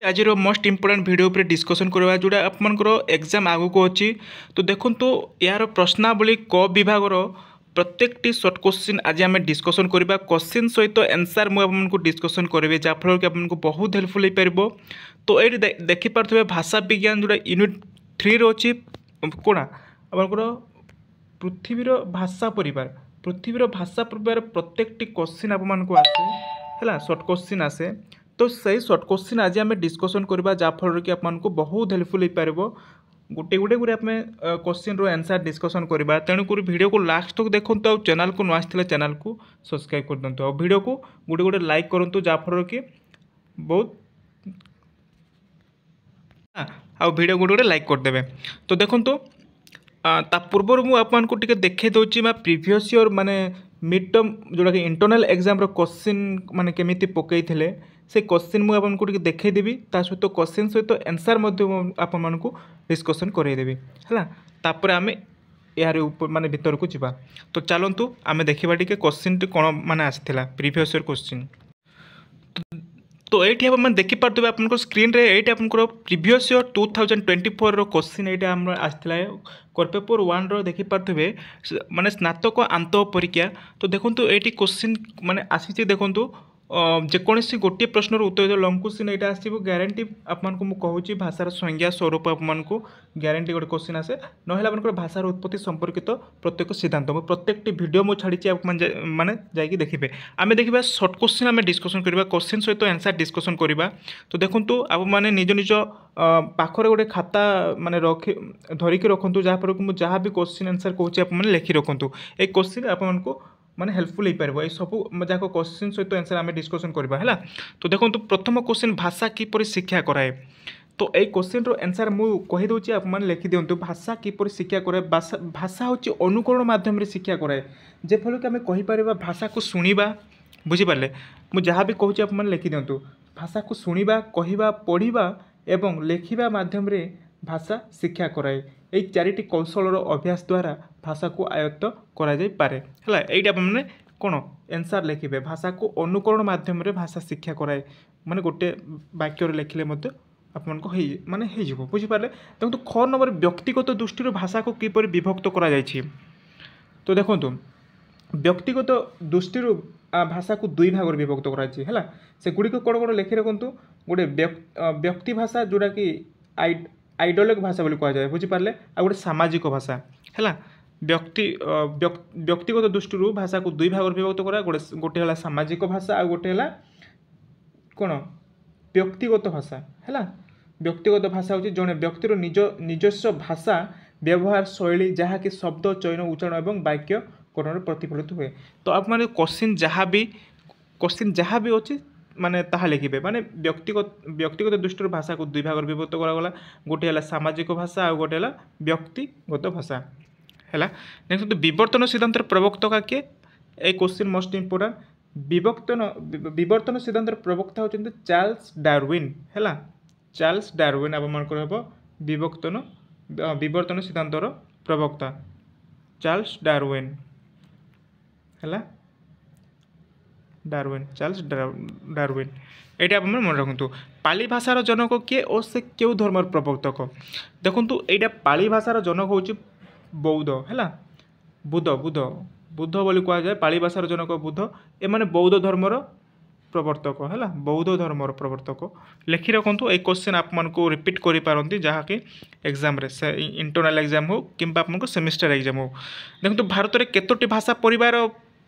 आज most important video पर discussion करवा जोड़ा आपंकर एग्जाम आगु को अच्छी तो देखो यार प्रश्नावली क विभाग प्रत्येक सर्ट क्वेश्चन आज आम डिस्कसन करवा क्वेश्चन सहित आंसर मुझे डिस्कसन करेंगे जहाँफल कि आपको बहुत हेल्पफुल हो पार। तो ये देखिपे भाषा विज्ञान जोड़ा यूनिट 3 अच्छी कौन आपंकर पृथ्वीर भाषा परिवार प्रत्येक क्वेश्चन आपको आसे है सर्ट क्वेश्चन आसे। तो सही सर्ट क्वेश्चन आज आम डिस्कसन करवा जहाँफल कि आपको बहुत हेल्पफुल हो पार। गोटे गोटे आम क्वेश्चन रो आंसर डिस्कसन करवा तेणुक वीडियो को लास्ट तक देखो तो चैनल को नुआ आसते चैनल को सब्सक्राइब कर दिंतु और वीडियो को गोटे गोटे लाइक करूँ जहाँफल कि बहुत आ वीडियो गोटे गोटे लाइक करदे। तो देखो ता पूर्व मुझे देखे दूसरी प्रीवियस ईयर माने मिड टर्म जोटा कि इंटरनल एग्जाम रो क्वेश्चन माने केमी पकई से क्वेश्चन मुझे देखईदेवी सहित क्वेश्चन सहित आंसर आपको डिस्कसन करईदेवी है। तापर आम यार ऊपर माने भीतर को जीवा। तो चलतु आम देखा टी क्वेश्चन कौन माने आसाला प्रीवियस ईयर क्वेश्चन। तो ये आप देखिपे आप स्क्रीन रे ये आप प्रीवियस ईयर 2024 रो क्वेश्चन ये आसाला कोर पेपर 1 रो देखिपे माने स्नातक आंत परीक्षा। तो देखो ये क्वेश्चन माने आसी देखो जेकोसी गोटे प्रश्न उत्तर लंग क्वेश्चन यहाँ आसो ग्यारंटी आपको मुझे भाषार संज्ञा स्वरूप आपको ग्यारंटी गोटे क्वेश्चन आसे ना आप भाषार उत्पत्ति संपर्कित प्रत्येक सिद्धांत मुझे प्रत्येक वीडियो मुझे छाड़ी माने जाकि देखिए आम देखा सर्ट क्वेश्चन आम डिस्कसन करवा क्वेश्चन सहित आंसर डिस्कसन करवा। तो देखो आप मैंने निज निज पाखरे गोटे खाता माने धरिकी रखु जहाँफल कि मुझे जहाँ भी क्वेश्चन आंसर कौन आप लिखि रखु ये क्वेश्चन आपको माने हेल्पफुल हो पार ये सब जहाँ क्वेश्चन सहित आंसर आम डिस्कसन करवा है। तो देखो प्रथम क्वेश्चन भाषा किपर शिक्षा कराए। तो ये क्वेश्चन रो आंसर मुझे कहीदे आप लिखि दिंतु भाषा किपर शिक्षा कराए। भाषा हूँ अनुकरण मध्यम शिक्षा कराए जेफल कि आम कहीपर भाषा को शुणा बुझीपारे मुझे जहाँ भी कहूँ आप लिखि दिंतु भाषा को शुणा कहवा पढ़ा एवं लेखिबा माध्यम रे भाषा शिक्षा कराए। यही चारिटी कौशल अभ्यास द्वारा भाषा को आयत्त करा जाई पारे है। यहीटा मैंने कौन आंसर लिखे भाषा को अनुकरण माध्यम रे भाषा शिक्षा कराए माने गोटे वाक्य लिखिले आपको माने हो बुझीपारे। देखो ख नंबर व्यक्तिगत दृष्टि भाषा को किपर विभक्त करा जायछि। तो देखो व्यक्तिगत दृष्टि भाषा को दुई भाग विभक्त कराई से गुड़िक कौन कौन लिखि रखु गोटे व्यक्ति भाषा जोड़ा कि आइडियोलॉग भाषा बोली कहुए बुझीपारे आ गोटे सामाजिक भाषा है। व्यक्तिगत दृष्टि भाषा को दुई भाग विभक्त करा गोटे है सामाजिक भाषा आ गोटे है कौन व्यक्तिगत भाषा है। व्यक्तिगत भाषा हूँ जड़े व्यक्तिर निजस्व भाषा व्यवहार शैली जहाँकि शब्द चयन उच्चारण और वाक्यकरण प्रतिफलित हुए। तो आप मैंने क्वेश्चन जहाँ भी अच्छी माने ताहा लिखे माने व्यक्तिगत दृष्टि भाषा को दुई भाग विभक्त करागला गोटे है सामाजिक भाषा और गोटे है व्यक्तिगत भाषा है। नेक्स्ट तो विवर्तन सिद्धांत प्रवक्ता किए ए क्वेश्चन मोस्ट इंपोर्टेंट विवर्तन सिद्धांत प्रवक्ता होते चार्ल्स डार्विन है। चार्ल्स डार्विन आप विवर्तन सिद्धांत प्रवक्ता चार्ल्स डार्विन है। डार्विन चार्ल्स डार्विन ये आप मन रखु। पाली भाषार जनक किए और से क्यों धर्म प्रवर्तक देखु यहाँ पाली भाषार जनक हूँ बौद्ध है बुद्ध बुद्ध बुद्ध बोली कहुए पाली भाषार जनक बुद्ध एमाने बौद्ध धर्मर प्रवर्तक है बौद्ध धर्मर प्रवर्तक लिखि रखु। एक क्वेश्चन आपको रिपीट करि पारंती जहाँकि एग्जाम रे इंटरनल एग्जाम हो कि आपको सेमिस्टर एग्जाम हो। देखो भारत में केतोटी भाषा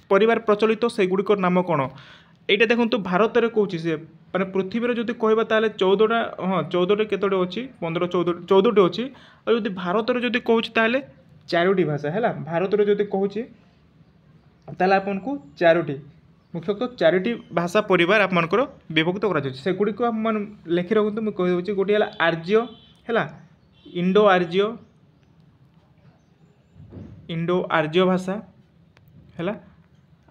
परिवार प्रचलित से गुड़िक नाम कौन यहाँ देखो भारत में कौन से माने पृथ्वी जब कहवा ताले 14टा हाँ 14टे केतोटे अच्छी 15 14टे अच्छी और जब भारत में जब कहूँ ताले 4टी भाषा है। भारत में जब कहूँ ताले आपको 4टी मुख्यतः 4टी भाषा परिवार आपंकर विभक्त करगुड़ी आप लिखि रखु मुझे कहीदे गोटे है आर्य है इंडो आर्य भाषा है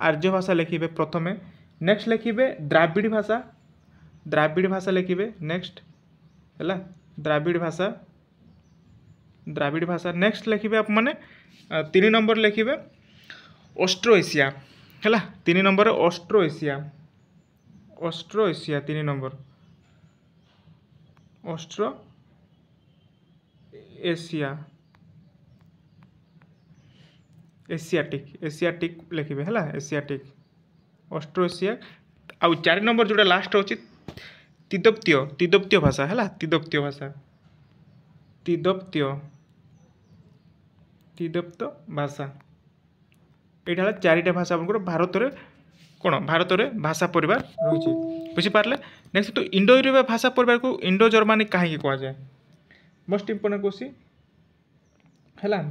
आर्य भाषा लिखे प्रथमे। नेक्स्ट लिखे द्राविड़ भाषा लिखे नेक्स्ट है द्राविड़ भाषा। नेक्स्ट लिखे आप मैंने 3 नंबर लिखे ऑस्ट्रो एशिया है 3 number Austro Asia 3 number Austro Asia Asiatic लिखे है एसियाटिक ऑस्ट्रो एशिया आउ 4 नंबर जोटा लास्ट होची तिब्बतीय भाषा है तिब्बतीय भाषा तिब्बत भाषा यहाँ 4टा भाषा आपंकर भारत में कौन भारत में भाषा परिवार रही बुझीपारे। नेक्स्ट तो इंडो यूरोपीय भाषा परिवार को इंडो जर्मानिक कहीं कहुए मोस्ट इंपोर्टेंट क्वेश्चन है।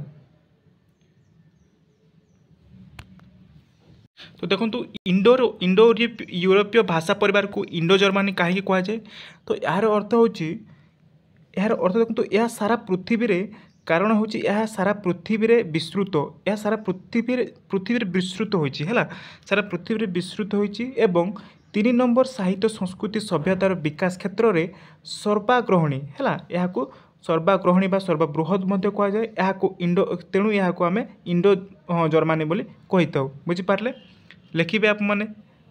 तो देखो इंडो यूरोपीय भाषा परिवार को इंडो जर्मानिक कहीं कहुए तो यार अर्थ हूँ देखो यह सारा पृथ्वी रे कारण हूँ यह सारा पृथ्वी रे विस्तृत यह सारा पृथ्वी विस्तृत होती है सारा पृथ्वी विस्तृत होती एवं 3 नंबर साहित्य संस्कृति सभ्यतार विकास क्षेत्र में सर्वाग्रहणी है यहाँ को सर्वाग्रहणी बा सर्वबृहद कहुए यहाँ इंडो तेणु यहाँ आम इंडो जर्मानी बोली कही था बुझीपारे। लिखिए आप मैंने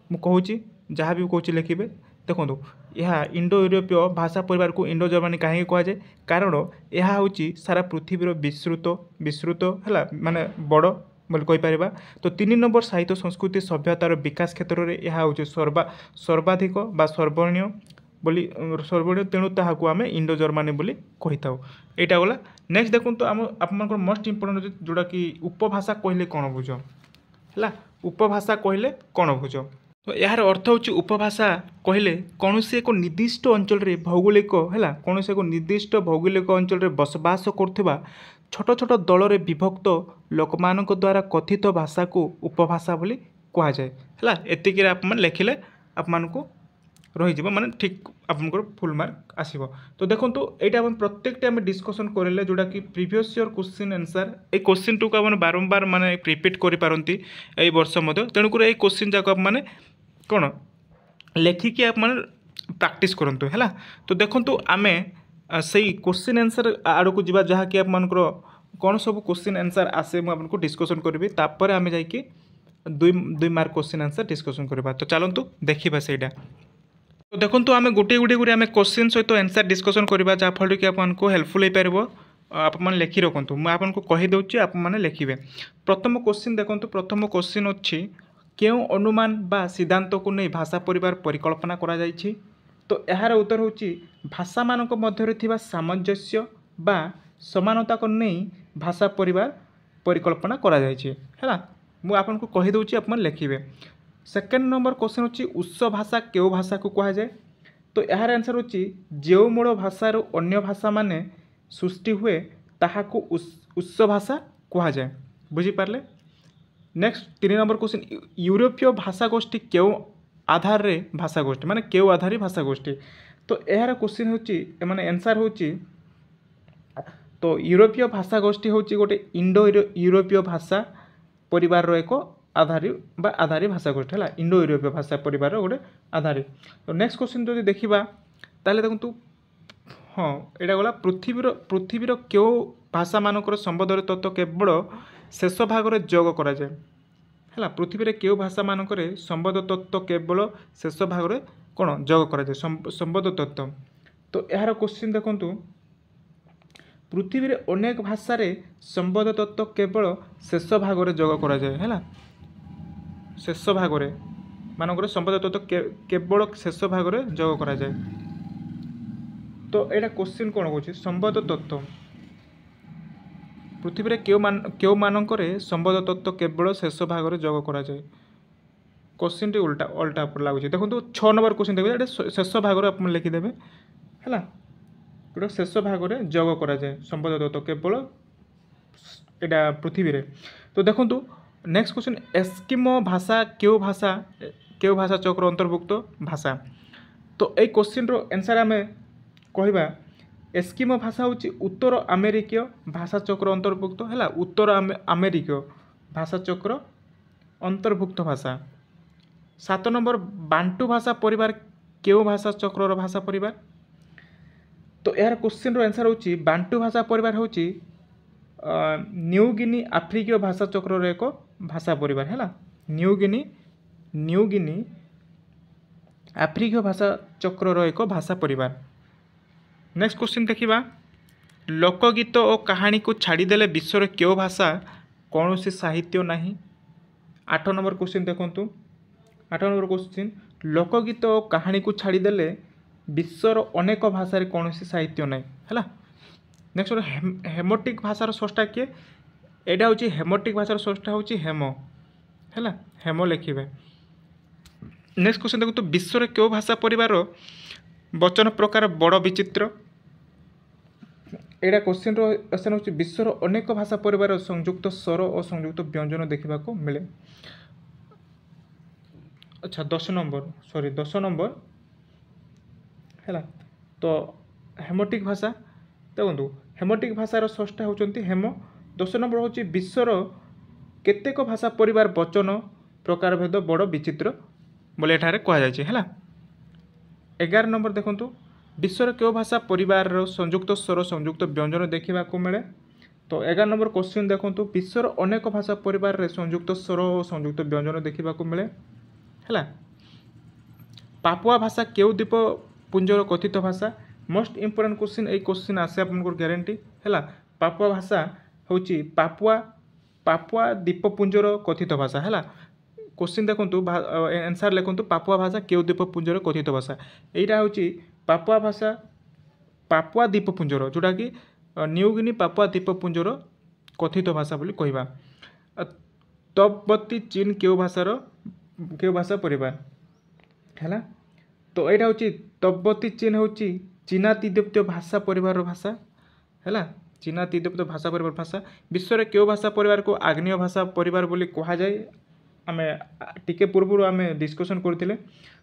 मुझे जहाँ भी कहूँ लिखिए देखो यह इंडो यूरोपीय भाषा परिवार को इंडो जर्मानी कहीं कहुए कारण यह हूँ सारा पृथ्वीर विस्तृत है माने बड़ बोली कहीपर। तो 3 नंबर साहित्य संस्कृति सभ्यतार विकास क्षेत्र में यह हूँ सर्वाधिक बा सर्वणीय तेणु ताकू आम इंडो जर्मानी बोली कही था यहाँ गला। नेक्स्ट देखो तो आम आप मोस्ट इंपोर्टेंट जोटा कि उपभाषा कहले कौन बुझ है उपभाषा कहले कौन बुझ तो यार अर्थ हूँ उपभाषा कहले कौन से एक निर्दिष्ट अंचल रे भौगोलिक है कौन से एक निर्दिष्ट भौगोलिक अंचल रे बसवास करथुबा छोट छोट दल रे विभक्त लोक मानक द्वारा कथित भाषा को उपभाषा बोली कह जाए है एतिक आप लिखिले आप रही माने ठीक आपंकर फुल मार्क आसीबो। तो देखो यहाँ आप प्रत्येकटा आम डिस्कसन करें जोटा कि previous year question answer a question two को आप बारंबार माने रिपीट करि पारंती एई वर्ष मध्य तेणुक ए क्वेश्चन जाक आप माने कौन लेखिकी आप प्रैक्टिस करंतु है। तो देखो आम से क्वेश्चन आंसर आड़ को जीवा जहाँ कि आप कौन सब क्वेश्चन आंसर आसे मुझे डिस्कसन करी तापर आम जाकि 2 मार्क क्वेश्चन आंसर डिस्कसन करवा। तो चलतु देखा से तो देखो आम गोटे गोटे आम क्वेश्चन सहित आंसर डिस्कसन करवा जहाँफल कि आपको हेल्पफुल हो पार आप लिखि रखु मुझे आपको कहीदे आप लिखे। प्रथम क्वेश्चन देखो प्रथम क्वेश्चन अच्छी क्यों अनुमान बा सिद्धांत को नहीं भाषा परिवार परिकल्पना करा जाइछि। तो यार उत्तर हूँ भाषा मानक मध्य थिबा सामंजस्य बा समानता को नहीं भाषा परिवार परिकल्पना करा जाइछि है मुझे आपको कहीदे आप लिखे। सेकेंड नंबर क्वेश्चन अच्छी उत्स भाषा क्यों भाषा को कह जाए। तो यार आंसर होची जो मूल भाषार अन्य भाषा माने सृष्टि हुए ताहाको उत्स भाषा कह जाए बुझीपारे। नेक्स्ट 3 नंबर क्वेश्चन यूरोपीय भाषा गोष्ठी क्यों आधार रे भाषा गोष्ठी माने क्यों आधारी भाषा गोष्ठी। तो यार क्वेश्चन होची माने आंसर होची तो यूरोपीय भाषा गोष्ठी होची गोटे इंडो यूरोपीय भाषा परिवार रो एक आधारी भाषा गोष्ठी है इंडो यूरोपीय भाषा परिवार गोटे आधारी। तो नेक्स्ट क्वेश्चन जो देखा ताले देखो हाँ यहाँ गला पृथ्वीर क्यों भाषा मानकर संबोधन तत्व केवल शेष भाग में जोग करा जाए है पृथ्वी रे क्यों भाषा मानक संबोध तत्व केवल शेष भाग में कौन जोग करा जाए संबोध तत्व। तो यार क्वेश्चन देखो पृथ्वी रे अनेक भाषा रे संबोध तत्व केवल शेष भाग में जोग करा जाए है शेष भाग में मानक संबोध तत्व केवल शेष भाग में जोग करा जाए। तो यहाँ क्वेश्चन कौन कौन संबोध तत्व पृथ्वी रे क्यों मानक संबोध तत्व केवल शेष भाग में जोग करा जाए क्वेश्चन टी उल्टा लगुच। देखो 6 नंबर क्वेश्चन देखिए शेष भाग में आप लिखिदेवे है गोटे शेष भाग में जोग करा जाए संबोध तत्व केवल यहाँ पृथ्वी रे। तो देखो नेक्स्ट क्वेश्चन एस्किमो भाषा क्यों भाषा चक्र अंतर्भुक्त भाषा। तो ये क्वेश्चन रो आंसर आम कहवा एस्किमो भाषा हूँ उत्तर अमेरिकीय भाषा चक्र अंतर्भुक्त है उत्तर अमेरिकीय भाषा चक्र अंतर्भुक्त भाषा। 7 नंबर बांटू भाषा परिवार क्यों भाषा चक्र भाषा परिवार। तो यार क्वेश्चन रो आंसर हूँ बांटू भाषा परिवार हूँ न्यू गिनी आफ्रिकीय भाषा चक्र एक भाषा परिवार है न्यू गिनी आफ्रिकीय भाषा चक्र एक भाषा परिवार। नेक्स्ट क्वेश्चन देखा लोकगीत और कहानी को छाड़देले विश्वर क्यों भाषा कौन सी साहित्य नहीं। 8 नंबर क्वेश्चन देखूँ 8 नंबर क्वेश्चन लोकगीत और कहानी को छाड़देले विश्वर अनेक भाषा कौन सी साहित्य नहीं है। नेक्स्ट हेमोटिक भाषार स्रष्टा किए एटा हूँ हेमोटिक भाषार स्रष्टा हूँ हेमो है हेमो लिखे। नेक्स्ट क्वेश्चन देखो तो विश्वर क्यों भाषा परिवार वचन प्रकार बड़ विचित्र एटा क्वेश्चन क्वेश्चन हूँ विश्वर अनेक भाषा परिवार संयुक्त स्वर और संयुक्त व्यंजन देखा मिले। अच्छा 10 नंबर है तो हेमोटिक भाषा देखो हेमोटिक भाषार स्रष्टा होती हेमो। 10 नंबर हूँ विश्वर केतेक भाषा परिवार वचन प्रकार भेद बड़ विचित्र बोले एठारे कह जाए। 11 नंबर देखूँ विश्वर क्यों भाषा परिवार संयुक्त स्वर संयुक्त व्यंजन देखा मिले। तो 11 नंबर क्वेश्चन देखूँ विश्वर अनेक भाषा परिवार संयुक्त स्वर और संयुक्त व्यंजन देखा मिले है। पापुआ भाषा क्यों द्वीप पुंजर कथित भाषा मोस्ट इंपोर्टेंट क्वेश्चन ये क्वेश्चन आसे आपको गारंटी है। पापुआ भाषा हूँ पापुआ द्वीपपुंजर कथित भाषा है। क्वेश्चन देखूँ आंसर लिखूँ पापुआ भाषा क्यों द्वीपपुंजर कथित भाषा यहाँ हूँ पापुआ भाषा पापुआ द्वीपपुंजर जोटा कि न्यूगिनी पापुआ द्वीपपुंजर कथित भाषा बोली कहवा। तबती चीन क्यों भाषा परिवार है। तो यहाँ हूँ तबती चीन हूँ चीना तिब्बतीय भाषा परिवार भाषा है। चीना तिब्बतीय भाषा परिवार भाषा विश्व क्यों भाषा परिवार को आग्नेय भाषा परिवार बोली कह जाए आम टिके पूर्व आम डिस्कसन करते।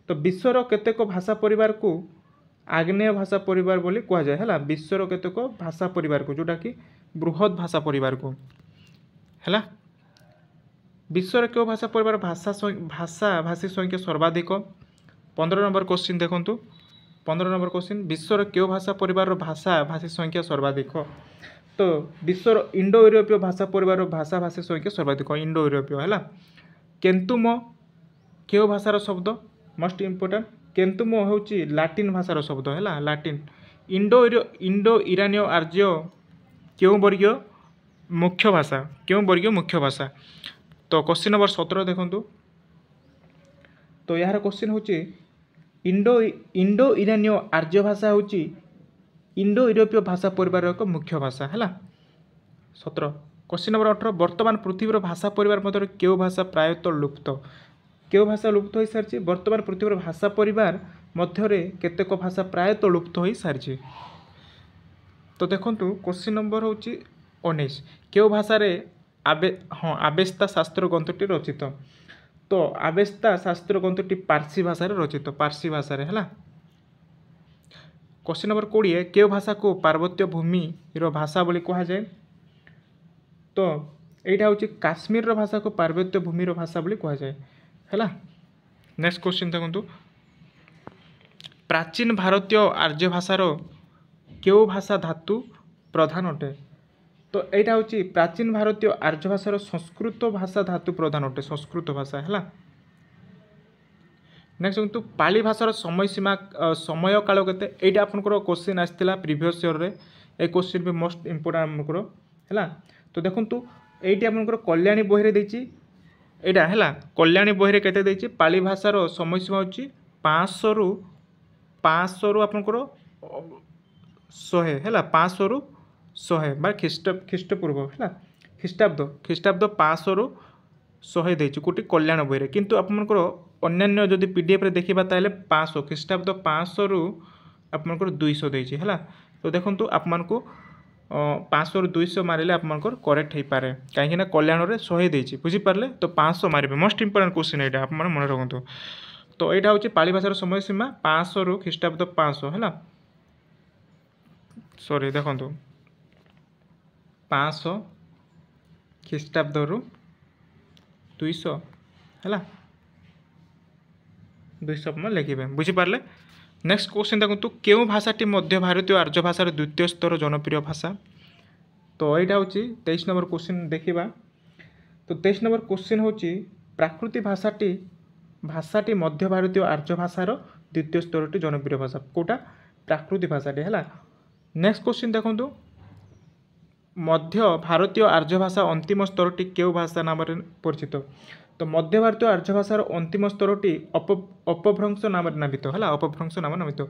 तो विश्वर केतेक भाषा परिवार को आग्नेय भाषा परिवार बोली कह जाए है। विश्वर केतेक भाषा परिवार को जोटा कि बृहत भाषा परिवार को है। विश्वर क्यों भाषा परिवार भाषा भाषी संख्या सर्वाधिक। 15 नंबर क्वेश्चन देखूँ 15 नंबर क्वेश्चन विश्वर क्यों भाषा परिवार भाषा भाषी संख्या सर्वाधिक। तो विश्वर इंडो यूरोपीय भाषा परिवार भाषा भाषी संख्या सर्वाधिक इंडो यूरोपीय है। केन्तुम क्यों भाषार शब्द मोस्ट इंपोर्टेंट केन्तुम हूँ लाटिन भाषार शब्द है। लाटिन इंडो इरानीय आर्य क्यों वर्गीय मुख्य भाषा। तो क्वेश्चन नंबर 17 देखूँ तो यार क्वेश्चन हूँ इंडो इरानीय आर्य भाषा हूँ इंडो यूरोपीय भाषा परिवार एक मुख्य भाषा है। 17 क्वेश्चन नंबर 18 वर्तमान पृथ्वीर भाषा परिवार मध्य क्यों भाषा प्रायतः लुप्त क्यों भाषा लुप्त हो सारी। वर्तमान पृथ्वीर भाषा परिवार मध्य केतेक भाषा प्रायतः लुप्त हो सारी। तो देखूँ क्वेश्चन नंबर हूँ 19 क्यों भाषा आवेस्ता शास्त्र ग्रंथटी रचित। तो आवेस्ता शास्त्र ग्रंथटी पार्सी भाषा रचित पार्सी भाषा है। क्वेश्चन नंबर 20 क्यों भाषा को पार्वत्य भूमि भाषा बोली कह जाए। तो यहाँ हूँ काश्मीर भाषा को पार्वत्य भूमि भाषा बोली कह जाए है। नेक्स्ट क्वेश्चन देखूँ प्राचीन भारतीय आर्य भाषार क्यों भाषा धातु प्रधान अटे। तो यहाँ हूँ प्राचीन भारतीय आर्य भाषार संस्कृत भाषा धातु प्रधान अटे संस्कृत भाषा है। नेक्स्ट देखो पाली भाषार समय सीमा समय काल के यहाँ आपंकर क्वेश्चन आसाला प्रिवियस ईयर रे ए क्वेश्चन भी मोस्ट इंपोर्टेंट आमकर है। तो देखूँ ये आपंकर कल्याणी बही देती यहाँ है कल्याणी बही केते देती पाली भाषार समय सीमा हूँ 500 रु आपंकर 100 है 500 रु 100 बा ख्रीष्टपूर्व है ख्रीष्टाब्द 500 रु 100 देती कोटी कल्याण बही किंतु आपंकर अन्य जदि पीडीएफ रे देखा ताले 500 ख्रीष्टाब्द 500 रु आपंकर 200 देती है। तो देखो आपको 500 रु 200 मारे आपंकर करेक्ट हो पाए कहीं कल्याण में 100 देती बुझीपारे। तो 500 मारे मोस्ट इंपोर्टेंट क्वेश्चन यहाँ आप मन रखु। तो यहाँ हूँ पाली भाषार समय सीमा 500 रु ख्रीष्टाब्द 500 है। सॉरी देखो 500 ख्रीष्टाब्द रु 200 है 200 में लिखे बुझीपारे। नेक्स्ट क्वेश्चन देखो क्यों भाषाटी मध्य भारतीय आर्य भाषार द्वितीय स्तर जनप्रिय भाषा। तो यहाँ हूँ 23 नंबर क्वेश्चन देखा। तो 23 नंबर क्वेश्चन हूँ प्राकृतिक भाषाटी मध्य भारतीय आर्य भाषार द्वितीय स्तर जनप्रिय भाषा कोटा प्राकृतिक भाषाटी है। नेक्स्ट क्वेश्चन देखो मध्य भारतीय आर्य भाषा अंतिम स्तरटी क्यों भाषा नाम परिचित। तो मध्य भारतीय आर्य भाषार अंतिम स्तरटी अपभ्रंश नाम नामित है अपभ्रंश नाम नामित।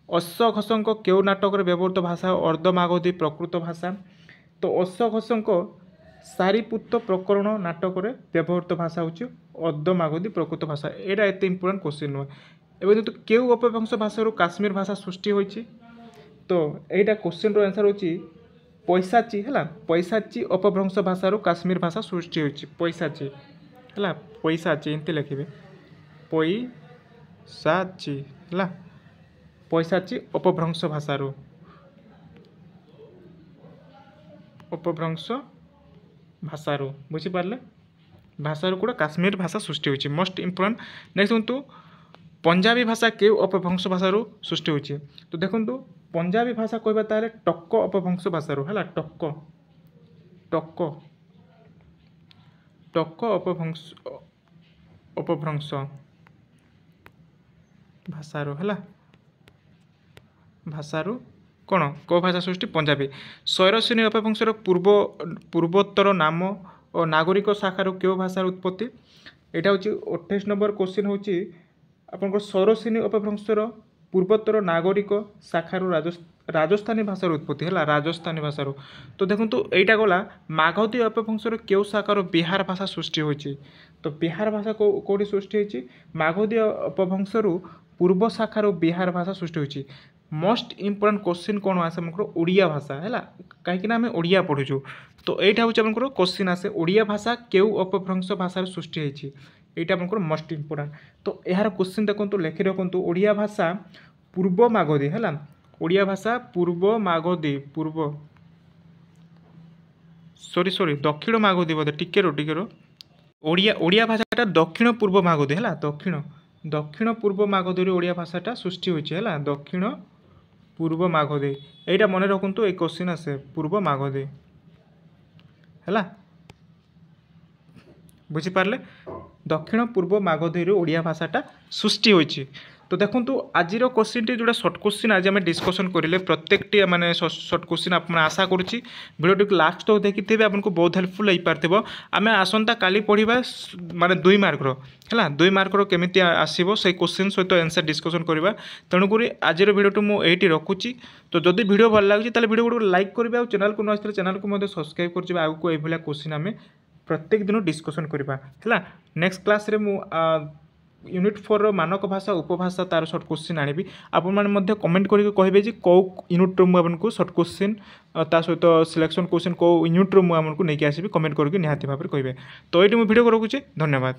अश्वघोषक क्यों नाटक व्यवहृत भाषा अर्धमागधी प्रकृत भाषा। तो अश्वघोषक सारीपुत्त प्रकरण नाटक व्यवहृत भाषा हूँ अर्धमागधी प्रकृत भाषा। यहाँ एत इंपोर्टाट क्वेश्चन नुहे। एवं तो क्यों अपभ्रंश भाषा काश्मीर भाषा सृष्टि होती। तो यहाँ क्वेश्चन आंसर हो पैसाची है पैसाची अपभ्रंश भाषा काश्मीर भाषा सृष्टि होती। पैसाची है पैसाची एमती लिखे पैसाची है पैसाची अपभ्रंश भाषा अपभ्रंश भाषा बुझीपारे भाषा कूड़ा काश्मीर भाषा सृष्टि होती। मोस्ट इंपोर्टाट नेक्स्ट देखो पंजाबी भाषा क्यों अपभ्रंश भाषा सृष्टि होती। तो देखो पंजाबी भाषा कहबा ताले टक्क अपभ्रंश भाषा है टक्क टक्क टक्क अपभ्रंश भाषा है भाषा कौन कौ भाषा सृष्टि पंजाबी। शैरश्रेणी अपभ्रंशर पूर्वोत्तर नाम और नागरिक शाखार क्यों भाषार उत्पत्ति। यहाँ हूँ 28 नंबर क्वेश्चन हूँ आपंकर शैरश्रेणी अपभ्रंशर पूर्वोत्तर नागरिक शाखार राजस्थानी भाषार उत्पत्ति है राजस्थानी भाषार। तो देखो यहाँ गला मागधी अपभ्रंशर क्यों शाखार बिहार भाषा सृष्टि होती। तो बिहार भाषा कौटी सृष्टि होती मागधी अपभ्रंशर पूर्व शाखार बिहार भाषा सृष्टि होती। मोस्ट इंपोर्टाट क्वेश्चन कौन आसे आमको ओडिया भाषा है कहीं आम ओडिया पढ़ुचु। तो यहाँ हूँ आमको क्वेश्चन आसे ओडिया भाषा क्यों अपभ्रंश भाषा सृष्टि होती यहाँ आमको मोस्ट इंपोर्टाट। तो यार क्वेश्चन देखो लिखि रखु ओडिया भाषा पूर्व मागधी है ओडिया भाषा पूर्व मागधी पूर्व सॉरी दक्षिण मागधी बोधे टिके रो ओडिया ओडिया भाषाटा दक्षिण पूर्व मागधी है दक्षिण पूर्व मागधी ओडिया भाषाटा सृष्टि होती है दक्षिण पूर्व मागधी। यहाँ मन रखु ये क्वेश्चन आसे पूर्व मागधी है बुझीपारे दक्षिण पूर्व मागधी ओडिया भाषाटा सृष्टि होती। तो देखो आज क्वेश्चन टी जोड़ा सर्ट क्वेश्चन आज आम डिस्कसन करें प्रत्येक माने सर्ट क्वेश्चन आप आशा करुँच भिडियो टी लास्ट तक देखिथे आपको बहुत हेल्पफुल हो पार। आम आसंता काली पढ़ा माने 2 मार्कर है 2 मार्कर केमी आसो से क्वेश्चन सहित आंसर डिस्कसन करवा। तेणुक आज भिडियो मुझे रखुची। तो जदि भिडियो भल लगे तो भिडियो गुड़ लाइक करेंगे और चैनल को नए चैनल को सब्सक्राइब कर आगे ये क्वेश्चन आम प्रत्येक दिन डिस्कसन करवा है। नेक्स्ट क्लास रे मु यूनिट 4 मानक भाषा उपभाषा तार सर्ट क्वेश्चन आनी आपण मैंने कमेंट करके कहे कौ यूनिट मुझे सर्ट क्वेश्चन ता सहित सिलेक्शन क्वेश्चन कौ यूनिट मुझे नहीं आसबि कमेंट करके निहाती भाव में कहे। तो ये भिडियो को रखुचे धन्यवाद।